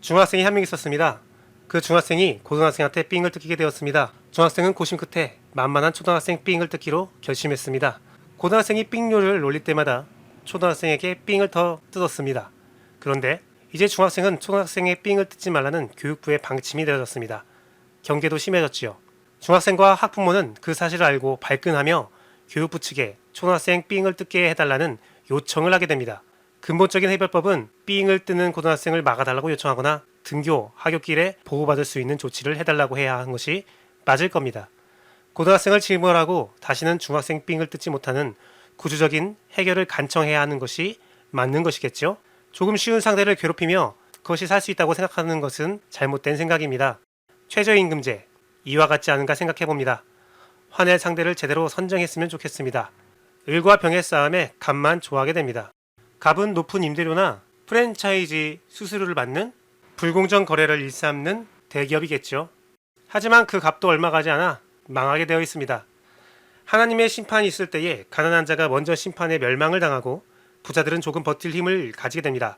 중학생이 한 명 있었습니다. 그 중학생이 고등학생한테 삥을 뜯기게 되었습니다. 중학생은 고심 끝에 만만한 초등학생 삥을 뜯기로 결심했습니다. 고등학생이 삥요를 놀릴 때마다 초등학생에게 삥을 더 뜯었습니다. 그런데 이제 중학생은 초등학생의 삥을 뜯지 말라는 교육부의 방침이 내려졌습니다. 경계도 심해졌지요. 중학생과 학부모는 그 사실을 알고 발끈하며 교육부 측에 초등학생 삥을 뜯게 해달라는 요청을 하게 됩니다. 근본적인 해결법은 삥을 뜯는 고등학생을 막아달라고 요청하거나 등교, 하굣길에 보호받을 수 있는 조치를 해달라고 해야 하는 것이 맞을 겁니다. 고등학생을 징벌하고 다시는 중학생 삥을 뜯지 못하는 구조적인 해결을 간청해야 하는 것이 맞는 것이겠죠? 조금 쉬운 상대를 괴롭히며 그것이 살 수 있다고 생각하는 것은 잘못된 생각입니다. 최저임금제, 이와 같지 않은가 생각해봅니다. 화낼 상대를 제대로 선정했으면 좋겠습니다. 을과 병의 싸움에 갑만 좋아하게 됩니다. 갑은 높은 임대료나 프랜차이즈 수수료를 받는 불공정 거래를 일삼는 대기업이겠죠. 하지만 그 갑도 얼마 가지 않아 망하게 되어 있습니다. 하나님의 심판이 있을 때에 가난한 자가 먼저 심판에 멸망을 당하고 부자들은 조금 버틸 힘을 가지게 됩니다.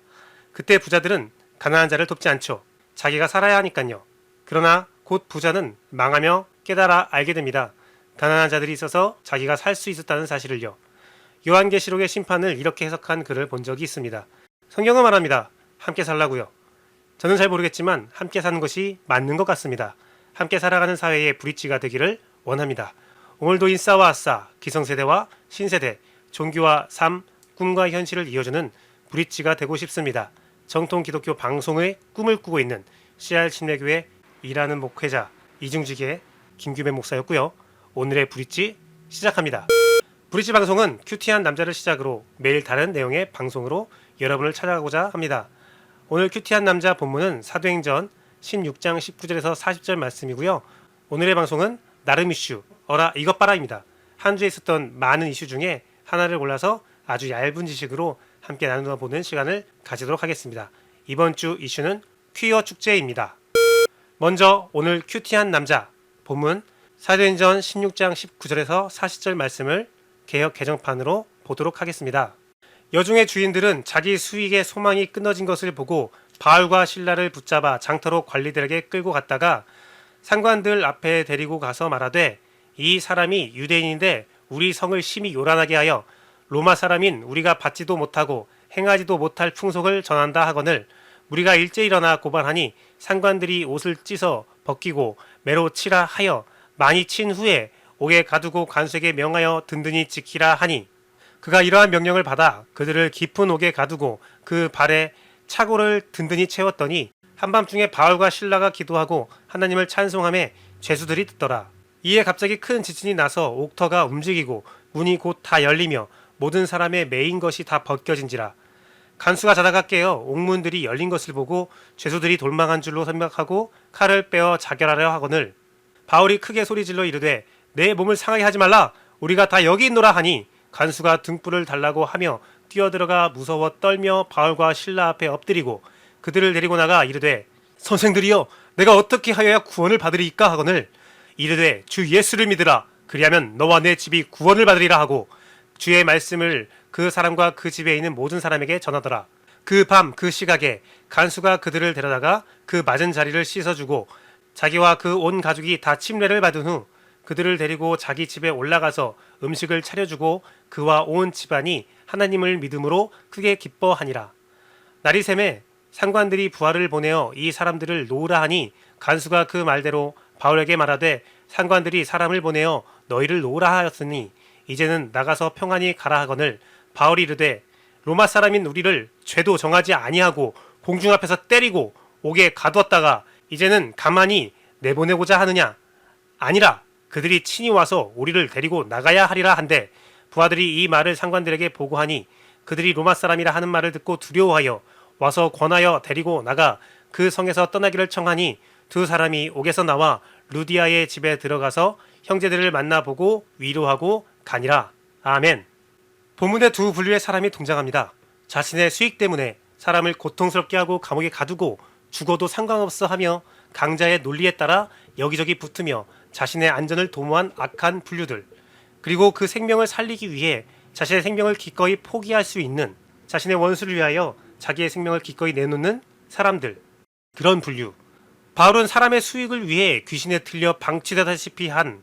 그때 부자들은 가난한 자를 돕지 않죠. 자기가 살아야 하니까요. 그러나 곧 부자는 망하며 깨달아 알게 됩니다. 가난한 자들이 있어서 자기가 살 수 있었다는 사실을요. 요한계시록의 심판을 이렇게 해석한 글을 본 적이 있습니다. 성경은 말합니다. 함께 살라고요. 저는 잘 모르겠지만 함께 사는 것이 맞는 것 같습니다. 함께 살아가는 사회의 브릿지가 되기를 원합니다. 오늘도 인싸와 아싸, 기성세대와 신세대, 종교와 삶, 꿈과 현실을 이어주는 브릿지가 되고 싶습니다. 정통 기독교 방송의 꿈을 꾸고 있는 CR 침례교회 일하는 목회자 이중직의 김규배 목사였고요. 오늘의 브릿지 시작합니다. 브릿지 방송은 큐티한 남자를 시작으로 매일 다른 내용의 방송으로 여러분을 찾아가고자 합니다. 오늘 큐티한 남자 본문은 사도행전 16장 19절에서 40절 말씀이고요. 오늘의 방송은 나름 이슈, 어라 이것 봐라입니다. 한 주에 있었던 많은 이슈 중에 하나를 골라서 아주 얇은 지식으로 함께 나누어 보는 시간을 가지도록 하겠습니다. 이번 주 이슈는 퀴어 축제입니다. 먼저 오늘 큐티한 남자 본문 사도행전 16장 19절에서 40절 말씀을 개역 개정판으로 보도록 하겠습니다. 여중의 주인들은 자기 수익의 소망이 끊어진 것을 보고 바울과 실라를 붙잡아 장터로 관리들에게 끌고 갔다가 상관들 앞에 데리고 가서 말하되 이 사람이 유대인인데 우리 성을 심히 요란하게 하여 로마 사람인 우리가 받지도 못하고 행하지도 못할 풍속을 전한다 하거늘 우리가 일제 일어나 고발하니 상관들이 옷을 찢어 벗기고 매로 치라 하여 많이 친 후에 옥에 가두고 관수에게 명하여 든든히 지키라 하니 그가 이러한 명령을 받아 그들을 깊은 옥에 가두고 그 발에 차고를 든든히 채웠더니 한밤중에 바울과 실라가 기도하고 하나님을 찬송하며 죄수들이 듣더라. 이에 갑자기 큰 지진이 나서 옥터가 움직이고 문이 곧 다 열리며 모든 사람의 매인 것이 다 벗겨진지라. 간수가 자다가 깨어 옥문들이 열린 것을 보고 죄수들이 돌망한 줄로 생각하고 칼을 빼어 자결하려 하거늘 바울이 크게 소리질러 이르되 내 몸을 상하게 하지 말라. 우리가 다 여기 있노라 하니 간수가 등불을 달라고 하며 뛰어들어가 무서워 떨며 바울과 실라 앞에 엎드리고 그들을 데리고 나가 이르되 선생들이여 내가 어떻게 하여야 구원을 받으리이까 하거늘 이르되 주 예수를 믿으라. 그리하면 너와 내 집이 구원을 받으리라 하고 주의 말씀을 그 사람과 그 집에 있는 모든 사람에게 전하더라. 그 밤 그 시각에 간수가 그들을 데려다가 그 맞은 자리를 씻어주고 자기와 그 온 가족이 다 침례를 받은 후 그들을 데리고 자기 집에 올라가서 음식을 차려주고 그와 온 집안이 하나님을 믿음으로 크게 기뻐하니라. 날이 새매 상관들이 부하를 보내어 이 사람들을 놓으라 하니 간수가 그 말대로 바울에게 말하되 상관들이 사람을 보내어 너희를 놓으라 하였으니 이제는 나가서 평안히 가라 하거늘 바울이 이르되 로마 사람인 우리를 죄도 정하지 아니하고 공중 앞에서 때리고 옥에 가두었다가 이제는 가만히 내보내고자 하느냐? 아니라 그들이 친히 와서 우리를 데리고 나가야 하리라 한데 부하들이 이 말을 상관들에게 보고하니 그들이 로마 사람이라 하는 말을 듣고 두려워하여 와서 권하여 데리고 나가 그 성에서 떠나기를 청하니 두 사람이 옥에서 나와 루디아의 집에 들어가서 형제들을 만나보고 위로하고 가니라. 아멘. 본문에 두 분류의 사람이 등장합니다. 자신의 수익 때문에 사람을 고통스럽게 하고 감옥에 가두고 죽어도 상관없어 하며 강자의 논리에 따라 여기저기 붙으며 자신의 안전을 도모한 악한 분류들, 그리고 그 생명을 살리기 위해 자신의 생명을 기꺼이 포기할 수 있는, 자신의 원수를 위하여 자기의 생명을 기꺼이 내놓는 사람들, 그런 분류. 바울은 사람의 수익을 위해 귀신에 틀려 방치되다시피 한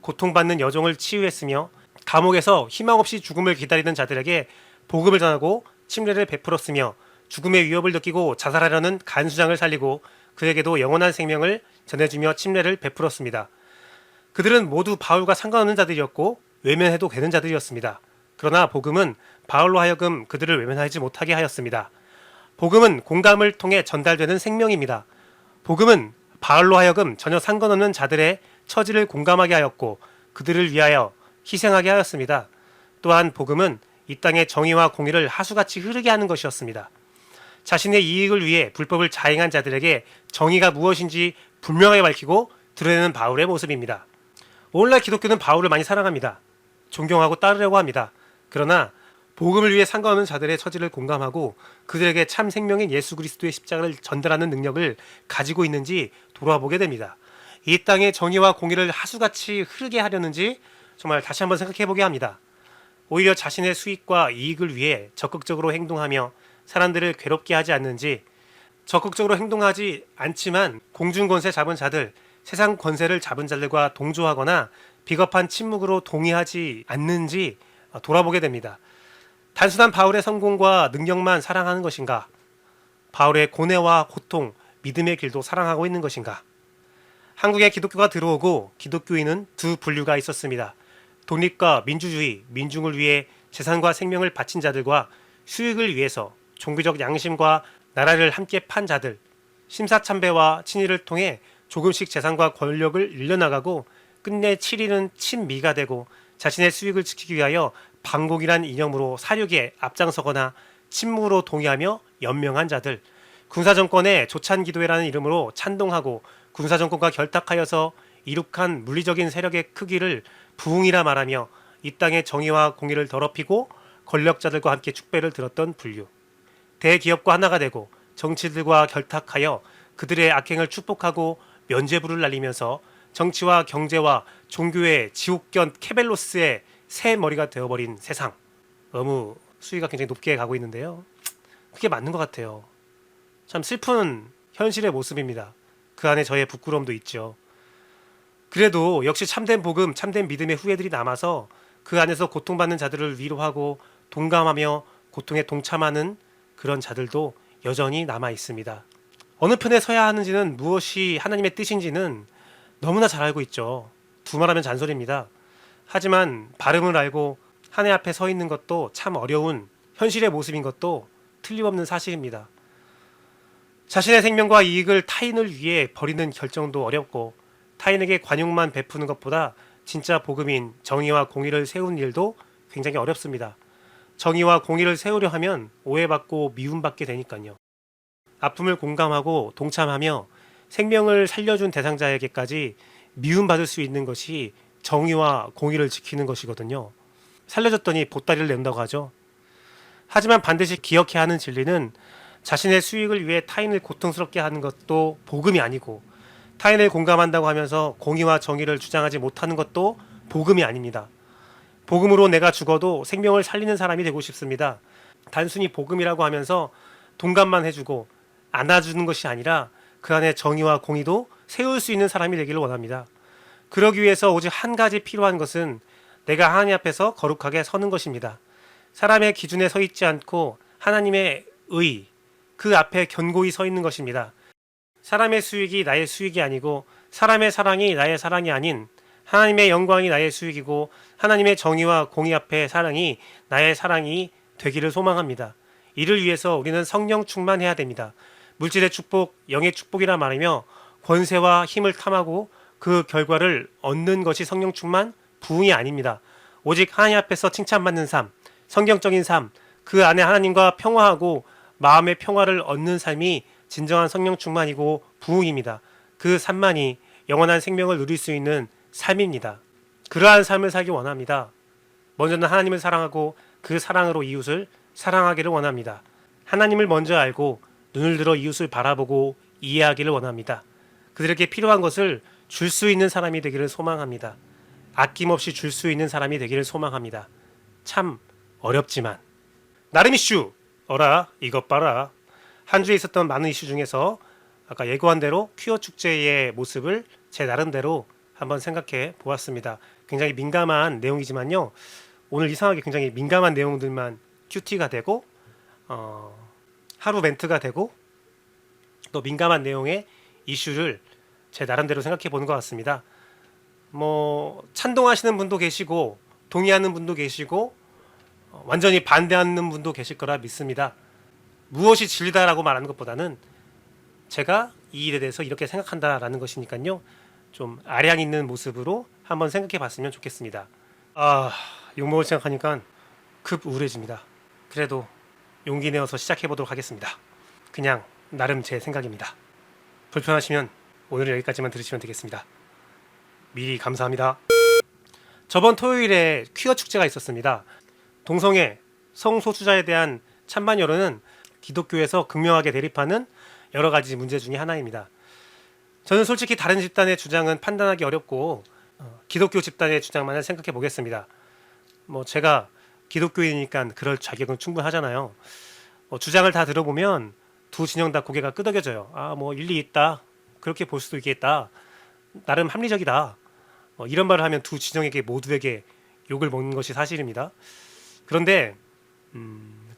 고통받는 여종을 치유했으며 감옥에서 희망 없이 죽음을 기다리는 자들에게 복음을 전하고 침례를 베풀었으며 죽음의 위협을 느끼고 자살하려는 간수장을 살리고 그에게도 영원한 생명을 전해주며 침례를 베풀었습니다. 그들은 모두 바울과 상관없는 자들이었고 외면해도 되는 자들이었습니다. 그러나 복음은 바울로 하여금 그들을 외면하지 못하게 하였습니다. 복음은 공감을 통해 전달되는 생명입니다. 복음은 바울로 하여금 전혀 상관없는 자들의 처지를 공감하게 하였고 그들을 위하여 희생하게 하였습니다. 또한 복음은 이 땅의 정의와 공의를 하수같이 흐르게 하는 것이었습니다. 자신의 이익을 위해 불법을 자행한 자들에게 정의가 무엇인지 분명하게 밝히고 드러내는 바울의 모습입니다. 오늘날 기독교는 바울을 많이 사랑합니다. 존경하고 따르려고 합니다. 그러나 복음을 위해 상관없는 자들의 처지를 공감하고 그들에게 참 생명인 예수 그리스도의 십자가를 전달하는 능력을 가지고 있는지 돌아보게 됩니다. 이 땅의 정의와 공의를 하수같이 흐르게 하려는지 정말 다시 한번 생각해보게 합니다. 오히려 자신의 수익과 이익을 위해 적극적으로 행동하며 사람들을 괴롭게 하지 않는지, 적극적으로 행동하지 않지만 공중권세 잡은 자들, 세상 권세를 잡은 자들과 동조하거나 비겁한 침묵으로 동의하지 않는지 돌아보게 됩니다. 단순한 바울의 성공과 능력만 사랑하는 것인가? 바울의 고뇌와 고통, 믿음의 길도 사랑하고 있는 것인가? 한국에 기독교가 들어오고 기독교인은 두 분류가 있었습니다. 독립과 민주주의, 민중을 위해 재산과 생명을 바친 자들과 수익을 위해서 종교적 양심과 나라를 함께 판 자들, 심사참배와 친일을 통해 조금씩 재산과 권력을 늘려나가고 끝내 7일은 친미가 되고 자신의 수익을 지키기 위하여 반공이란 이념으로 사륙에 앞장서거나 침묵으로 동의하며 연명한 자들, 군사정권의 조찬기도회라는 이름으로 찬동하고 군사정권과 결탁하여서 이룩한 물리적인 세력의 크기를 부흥이라 말하며 이 땅의 정의와 공의를 더럽히고 권력자들과 함께 축배를 들었던 분류. 대기업과 하나가 되고 정치들과 결탁하여 그들의 악행을 축복하고 면죄부를 날리면서 정치와 경제와 종교의 지옥견 케벨로스의 새 머리가 되어버린 세상. 너무 수위가 굉장히 높게 가고 있는데요. 그게 맞는 것 같아요. 참 슬픈 현실의 모습입니다. 그 안에 저의 부끄러움도 있죠. 그래도 역시 참된 복음, 참된 믿음의 후예들이 남아서 그 안에서 고통받는 자들을 위로하고 동감하며 고통에 동참하는 그런 자들도 여전히 남아 있습니다. 어느 편에 서야 하는지는, 무엇이 하나님의 뜻인지는 너무나 잘 알고 있죠. 두말하면 잔소리입니다. 하지만 발음을 알고 하나님 앞에 서 있는 것도 참 어려운 현실의 모습인 것도 틀림없는 사실입니다. 자신의 생명과 이익을 타인을 위해 버리는 결정도 어렵고 타인에게 관용만 베푸는 것보다 진짜 복음인 정의와 공의를 세우는 일도 굉장히 어렵습니다. 정의와 공의를 세우려 하면 오해받고 미움받게 되니까요. 아픔을 공감하고 동참하며 생명을 살려준 대상자에게까지 미움받을 수 있는 것이 정의와 공의를 지키는 것이거든요. 살려줬더니 보따리를 낸다고 하죠. 하지만 반드시 기억해야 하는 진리는 자신의 수익을 위해 타인을 고통스럽게 하는 것도 복음이 아니고 타인을 공감한다고 하면서 공의와 정의를 주장하지 못하는 것도 복음이 아닙니다. 복음으로 내가 죽어도 생명을 살리는 사람이 되고 싶습니다. 단순히 복음이라고 하면서 동감만 해주고 안아주는 것이 아니라 그 안에 정의와 공의도 세울 수 있는 사람이 되기를 원합니다. 그러기 위해서 오직 한 가지 필요한 것은 내가 하나님 앞에서 거룩하게 서는 것입니다. 사람의 기준에 서 있지 않고 하나님의 의, 그 앞에 견고히 서 있는 것입니다. 사람의 수익이 나의 수익이 아니고 사람의 사랑이 나의 사랑이 아닌 하나님의 영광이 나의 수익이고 하나님의 정의와 공의 앞에 사랑이 나의 사랑이 되기를 소망합니다. 이를 위해서 우리는 성령 충만해야 됩니다. 물질의 축복, 영의 축복이라 말하며 권세와 힘을 탐하고 그 결과를 얻는 것이 성령 충만, 부흥이 아닙니다. 오직 하나님 앞에서 칭찬받는 삶, 성경적인 삶, 그 안에 하나님과 평화하고 마음의 평화를 얻는 삶이 진정한 성령 충만이고 부흥입니다. 그 삶만이 영원한 생명을 누릴 수 있는 삶입니다. 그러한 삶을 살기 원합니다. 먼저는 하나님을 사랑하고 그 사랑으로 이웃을 사랑하기를 원합니다. 하나님을 먼저 알고 눈을 들어 이웃을 바라보고 이해하기를 원합니다. 그들에게 필요한 것을 줄 수 있는 사람이 되기를 소망합니다. 아낌없이 줄 수 있는 사람이 되기를 소망합니다. 참 어렵지만. 나름 이슈 어라 이것 봐라. 한 주에 있었던 많은 이슈 중에서 아까 예고한 대로 퀴어 축제의 모습을 제 나름대로 한번 생각해 보았습니다. 굉장히 민감한 내용이지만요. 오늘 이상하게 굉장히 민감한 내용들만 큐티가 되고 하루 멘트가 되고 또 민감한 내용의 이슈를 제 나름대로 생각해 보는 것 같습니다. 뭐 찬동하시는 분도 계시고 동의하는 분도 계시고 완전히 반대하는 분도 계실 거라 믿습니다. 무엇이 진리다라고 말하는 것보다는 제가 이 일에 대해서 이렇게 생각한다라는 것이니까요. 좀 아량 있는 모습으로 한번 생각해 봤으면 좋겠습니다. 욕먹을 생각하니까 급 우울해집니다. 그래도 용기 내어서 시작해 보도록 하겠습니다. 그냥 나름 제 생각입니다. 불편하시면 오늘은 여기까지만 들으시면 되겠습니다. 미리 감사합니다. 저번 토요일에 퀴어 축제가 있었습니다. 동성애, 성소수자에 대한 찬반 여론은 기독교에서 극명하게 대립하는 여러 가지 문제 중에 하나입니다. 저는 솔직히 다른 집단의 주장은 판단하기 어렵고 기독교 집단의 주장만을 생각해 보겠습니다. 뭐 제가 기독교인이니까 그럴 자격은 충분하잖아요. 주장을 다 들어보면 두 진영 다 고개가 끄덕여져요. 뭐 일리 있다. 그렇게 볼 수도 있겠다. 나름 합리적이다. 이런 말을 하면 두 진영에게 모두에게 욕을 먹는 것이 사실입니다. 그런데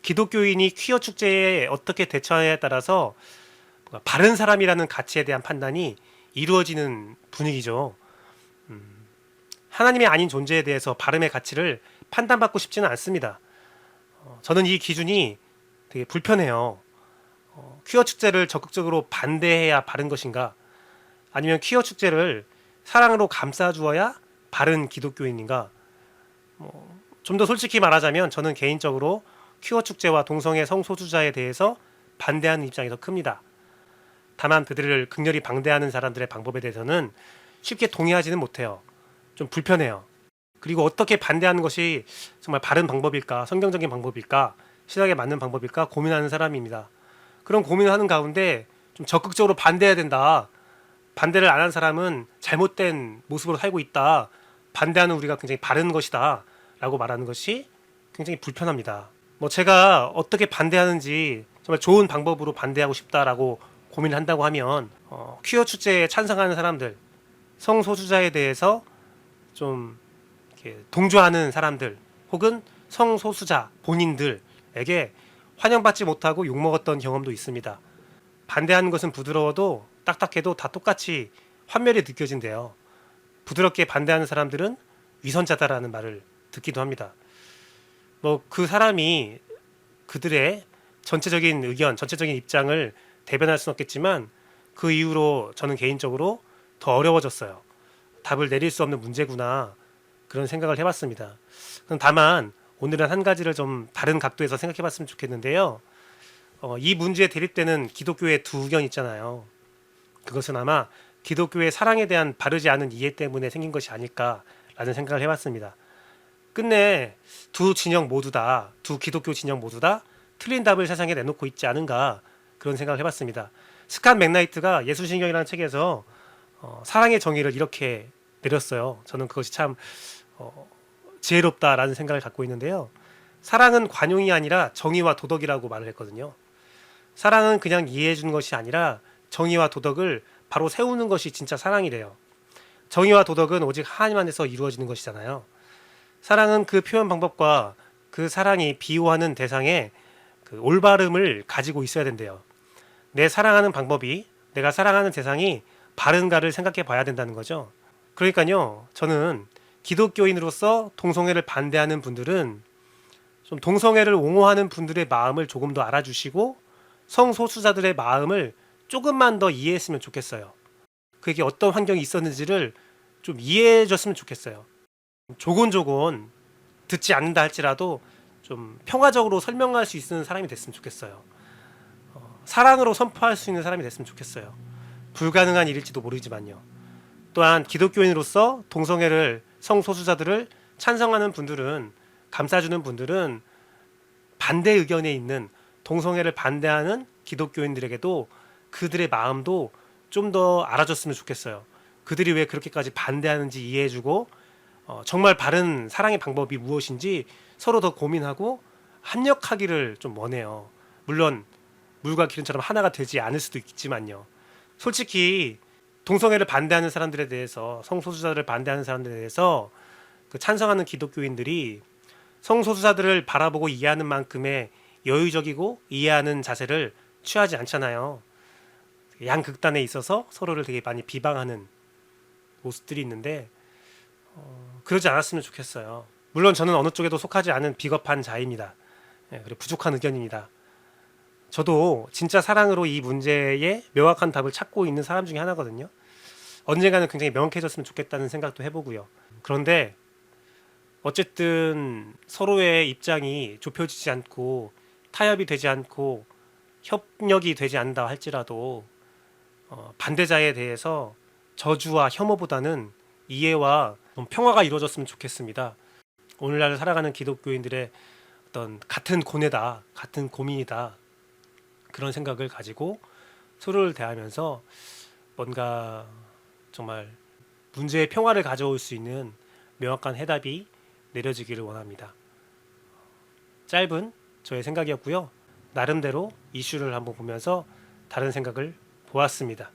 기독교인이 퀴어 축제에 어떻게 대처하느냐에 따라서 바른 사람이라는 가치에 대한 판단이 이루어지는 분위기죠. 하나님이 아닌 존재에 대해서 바름의 가치를 판단받고 싶지는 않습니다. 저는 이 기준이 되게 불편해요. 퀴어 축제를 적극적으로 반대해야 바른 것인가? 아니면 퀴어 축제를 사랑으로 감싸주어야 바른 기독교인인가? 좀 더 솔직히 말하자면 저는 개인적으로 퀴어 축제와 동성애 성소수자에 대해서 반대하는 입장이 더 큽니다. 다만 그들을 극렬히 방대하는 사람들의 방법에 대해서는 쉽게 동의하지는 못해요. 좀 불편해요. 그리고 어떻게 반대하는 것이 정말 바른 방법일까, 성경적인 방법일까, 신학에 맞는 방법일까 고민하는 사람입니다. 그런 고민을 하는 가운데 좀 적극적으로 반대해야 된다. 반대를 안 한 사람은 잘못된 모습으로 살고 있다. 반대하는 우리가 굉장히 바른 것이다. 라고 말하는 것이 굉장히 불편합니다. 뭐 제가 어떻게 반대하는지 정말 좋은 방법으로 반대하고 싶다라고 고민을 한다고 하면 퀴어 축제에 찬성하는 사람들, 성소수자에 대해서 좀 이렇게 동조하는 사람들 혹은 성소수자 본인들에게 환영받지 못하고 욕먹었던 경험도 있습니다. 반대하는 것은 부드러워도 딱딱해도 다 똑같이 환멸이 느껴진대요. 부드럽게 반대하는 사람들은 위선자다라는 말을 듣기도 합니다. 뭐 그 사람이 그들의 전체적인 의견, 전체적인 입장을 대변할 수는 없겠지만 그 이후로 저는 개인적으로 더 어려워졌어요. 답을 내릴 수 없는 문제구나 그런 생각을 해봤습니다. 다만 오늘은 한 가지를 좀 다른 각도에서 생각해봤으면 좋겠는데요. 이 문제에 대립되는 기독교의 두 의견 있잖아요. 그것은 아마 기독교의 사랑에 대한 바르지 않은 이해 때문에 생긴 것이 아닐까라는 생각을 해봤습니다. 끝내 두 진영 모두 다, 두 기독교 진영 모두 다 틀린 답을 세상에 내놓고 있지 않은가 그런 생각을 해봤습니다. 스캇 맥나이트가 예수신경이라는 책에서 사랑의 정의를 이렇게 내렸어요. 저는 그것이 참 지혜롭다라는 생각을 갖고 있는데요. 사랑은 관용이 아니라 정의와 도덕이라고 말을 했거든요. 사랑은 그냥 이해해 주는 것이 아니라 정의와 도덕을 바로 세우는 것이 진짜 사랑이래요. 정의와 도덕은 오직 하나님 안에서 이루어지는 것이잖아요. 사랑은 그 표현 방법과 그 사랑이 비유하는 대상에 그 올바름을 가지고 있어야 된대요. 내 사랑하는 방법이, 내가 사랑하는 대상이 바른가를 생각해 봐야 된다는 거죠. 그러니까요, 저는 기독교인으로서 동성애를 반대하는 분들은 좀 동성애를 옹호하는 분들의 마음을 조금 더 알아주시고 성소수자들의 마음을 조금만 더 이해했으면 좋겠어요. 그게 어떤 환경이 있었는지를 좀 이해해 줬으면 좋겠어요. 조곤조곤 듣지 않는다 할지라도 좀 평화적으로 설명할 수 있는 사람이 됐으면 좋겠어요. 사랑으로 선포할 수 있는 사람이 됐으면 좋겠어요. 불가능한 일일지도 모르지만요. 또한 기독교인으로서 동성애를, 성소수자들을 찬성하는 분들은, 감싸주는 분들은 반대 의견에 있는 동성애를 반대하는 기독교인들에게도 그들의 마음도 좀 더 알아줬으면 좋겠어요. 그들이 왜 그렇게까지 반대하는지 이해해주고 정말 바른 사랑의 방법이 무엇인지 서로 더 고민하고 합력하기를 좀 원해요. 물론 물과 기름처럼 하나가 되지 않을 수도 있지만요. 솔직히 동성애를 반대하는 사람들에 대해서, 성소수자들을 반대하는 사람들에 대해서 그 찬성하는 기독교인들이 성소수자들을 바라보고 이해하는 만큼의 여유적이고 이해하는 자세를 취하지 않잖아요. 양극단에 있어서 서로를 되게 많이 비방하는 모습들이 있는데 그러지 않았으면 좋겠어요. 물론 저는 어느 쪽에도 속하지 않은 비겁한 자입니다. 그리고 부족한 의견입니다. 저도 진짜 사랑으로 이 문제에 명확한 답을 찾고 있는 사람 중에 하나거든요. 언젠가는 굉장히 명확해졌으면 좋겠다는 생각도 해보고요. 그런데 어쨌든 서로의 입장이 좁혀지지 않고 타협이 되지 않고 협력이 되지 않는다 할지라도 반대자에 대해서 저주와 혐오보다는 이해와 평화가 이루어졌으면 좋겠습니다. 오늘날 살아가는 기독교인들의 어떤 같은 고뇌다, 같은 고민이다, 그런 생각을 가지고 서로를 대하면서 뭔가 정말 문제의 평화를 가져올 수 있는 명확한 해답이 내려지기를 원합니다. 짧은 저의 생각이었고요. 나름대로 이슈를 한번 보면서 다른 생각을 보았습니다.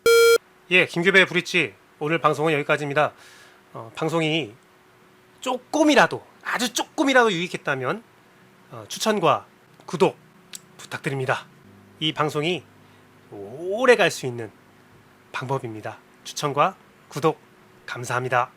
예, 김규배의 브릿지 오늘 방송은 여기까지입니다. 방송이 조금이라도, 아주 조금이라도 유익했다면 추천과 구독 부탁드립니다. 이 방송이 오래 갈 수 있는 방법입니다. 추천과 구독 감사합니다.